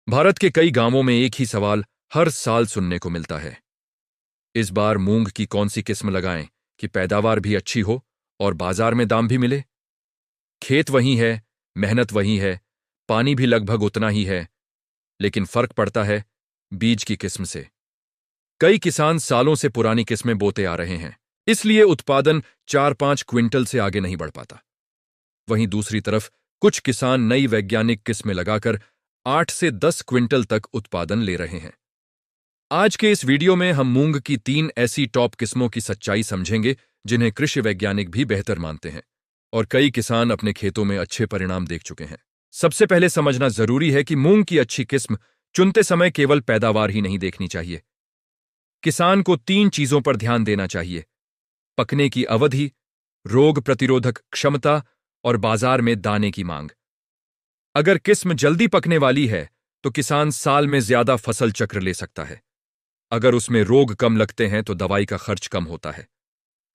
भारत के कई गांवों में एक ही सवाल हर साल सुनने को मिलता है। इस बार मूंग की कौन सी किस्म लगाएं कि पैदावार भी अच्छी हो और बाजार में दाम भी मिले। खेत वही है, मेहनत वही है, पानी भी लगभग उतना ही है, लेकिन फर्क पड़ता है बीज की किस्म से। कई किसान सालों से पुरानी किस्में बोते आ रहे हैं, इसलिए उत्पादन 4-5 क्विंटल से आगे नहीं बढ़ पाता। वहीं दूसरी तरफ कुछ किसान नई वैज्ञानिक किस्में लगाकर 8 से 10 क्विंटल तक उत्पादन ले रहे हैं। आज के इस वीडियो में हम मूंग की 3 ऐसी टॉप किस्मों की सच्चाई समझेंगे जिन्हें कृषि वैज्ञानिक भी बेहतर मानते हैं और कई किसान अपने खेतों में अच्छे परिणाम देख चुके हैं। सबसे पहले समझना जरूरी है कि मूंग की अच्छी किस्म चुनते समय केवल पैदावार ही नहीं देखनी चाहिए। किसान को 3 चीजों पर ध्यान देना चाहिए: पकने की अवधि, रोग प्रतिरोधक क्षमता और बाजार में दाने की मांग। अगर किस्म जल्दी पकने वाली है तो किसान साल में ज्यादा फसल चक्र ले सकता है। अगर उसमें रोग कम लगते हैं तो दवाई का खर्च कम होता है,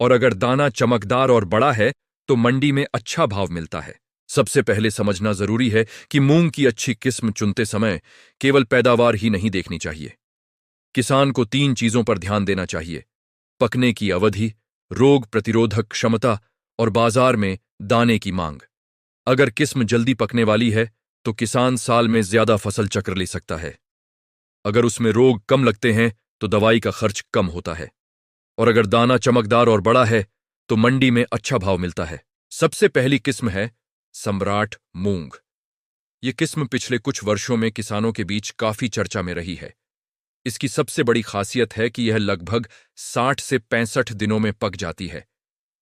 और अगर दाना चमकदार और बड़ा है तो मंडी में अच्छा भाव मिलता है। सबसे पहले समझना जरूरी है कि मूंग की अच्छी किस्म चुनते समय केवल पैदावार ही नहीं देखनी चाहिए। किसान को 3 चीजों पर ध्यान देना चाहिए: पकने की अवधि, रोग प्रतिरोधक क्षमता और बाजार में दाने की मांग। अगर किस्म जल्दी पकने वाली है तो किसान साल में ज्यादा फसल चक्र ले सकता है। अगर उसमें रोग कम लगते हैं तो दवाई का खर्च कम होता है, और अगर दाना चमकदार और बड़ा है तो मंडी में अच्छा भाव मिलता है। सबसे पहली किस्म है सम्राट मूंग। ये किस्म पिछले कुछ वर्षों में किसानों के बीच काफी चर्चा में रही है। इसकी सबसे बड़ी खासियत है कि यह लगभग 60 से 65 दिनों में पक जाती है,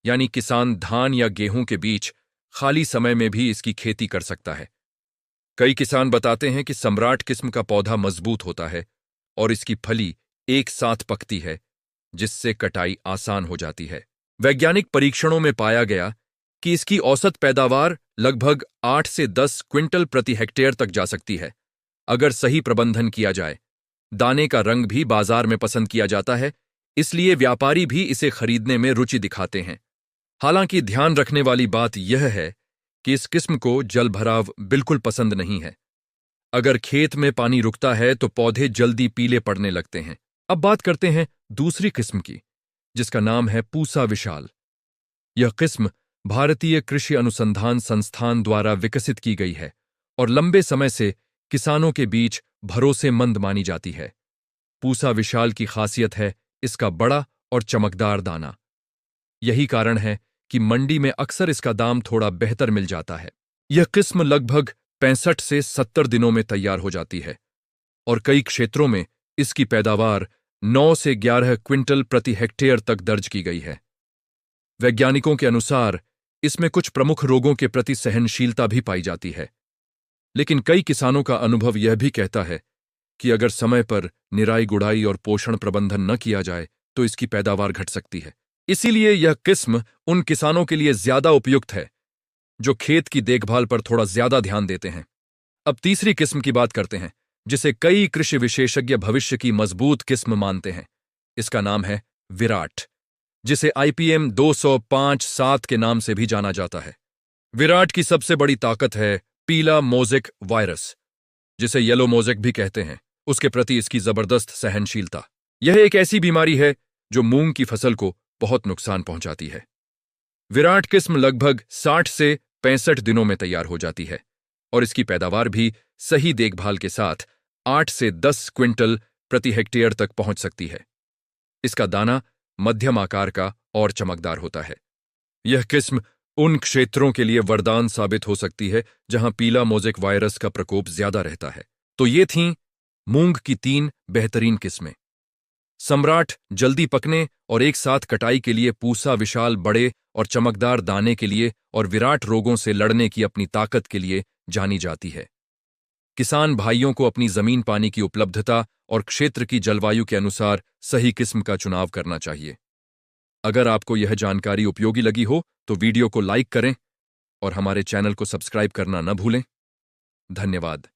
यानी किसान धान या गेहूं के बीच खाली समय में भी इसकी खेती कर सकता है। कई किसान बताते हैं कि सम्राट किस्म का पौधा मजबूत होता है और इसकी फली एक साथ पकती है, जिससे कटाई आसान हो जाती है। वैज्ञानिक परीक्षणों में पाया गया कि इसकी औसत पैदावार लगभग 8 से 10 क्विंटल प्रति हेक्टेयर तक जा सकती है, अगर सही प्रबंधन किया जाए। दाने का रंग भी बाजार में पसंद किया जाता है, इसलिए व्यापारी भी इसे खरीदने में रुचि दिखाते हैं। हालांकि ध्यान रखने वाली बात यह है कि इस किस्म को जलभराव बिल्कुल पसंद नहीं है। अगर खेत में पानी रुकता है तो पौधे जल्दी पीले पड़ने लगते हैं। अब बात करते हैं दूसरी किस्म की, जिसका नाम है पूसा विशाल। यह किस्म भारतीय कृषि अनुसंधान संस्थान द्वारा विकसित की गई है और लंबे समय से किसानों के बीच भरोसेमंद मानी जाती है। पूसा विशाल की खासियत है इसका बड़ा और चमकदार दाना। यही कारण है कि मंडी में अक्सर इसका दाम थोड़ा बेहतर मिल जाता है। यह किस्म लगभग 65 से 70 दिनों में तैयार हो जाती है और कई क्षेत्रों में इसकी पैदावार 9 से 11 क्विंटल प्रति हेक्टेयर तक दर्ज की गई है। वैज्ञानिकों के अनुसार इसमें कुछ प्रमुख रोगों के प्रति सहनशीलता भी पाई जाती है, लेकिन कई किसानों का अनुभव यह भी कहता है कि अगर समय पर निराई गुड़ाई और पोषण प्रबंधन न किया जाए तो इसकी पैदावार घट सकती है। इसीलिए यह किस्म उन किसानों के लिए ज्यादा उपयुक्त है जो खेत की देखभाल पर थोड़ा ज्यादा ध्यान देते हैं। अब तीसरी किस्म की बात करते हैं, जिसे कई कृषि विशेषज्ञ भविष्य की मजबूत किस्म मानते हैं। इसका नाम है विराट, जिसे IPM 205-7 के नाम से भी जाना जाता है। विराट की सबसे बड़ी ताकत है पीला मोज़ेक वायरस, जिसे येलो मोज़ेक भी कहते हैं। उसके प्रति इसकी जबरदस्त सहनशीलता। यह एक ऐसी बीमारी है जो मूंग की फसल को बहुत नुकसान पहुंचाती है। विराट किस्म लगभग 60 से 65 दिनों में तैयार हो जाती है और इसकी पैदावार भी सही देखभाल के साथ 8 से 10 क्विंटल प्रति हेक्टेयर तक पहुंच सकती है। इसका दाना मध्यम आकार का और चमकदार होता है। यह किस्म उन क्षेत्रों के लिए वरदान साबित हो सकती है जहां पीला मोज़ेक वायरस का प्रकोप ज्यादा रहता है। तो ये थीं मूंग की 3 बेहतरीन किस्में। सम्राट जल्दी पकने और एक साथ कटाई के लिए, पूसा विशाल बड़े और चमकदार दाने के लिए, और विराट रोगों से लड़ने की अपनी ताकत के लिए जानी जाती है। किसान भाइयों को अपनी जमीन, पानी की उपलब्धता और क्षेत्र की जलवायु के अनुसार सही किस्म का चुनाव करना चाहिए। अगर आपको यह जानकारी उपयोगी लगी हो तो वीडियो को लाइक करें और हमारे चैनल को सब्सक्राइब करना न भूलें। धन्यवाद।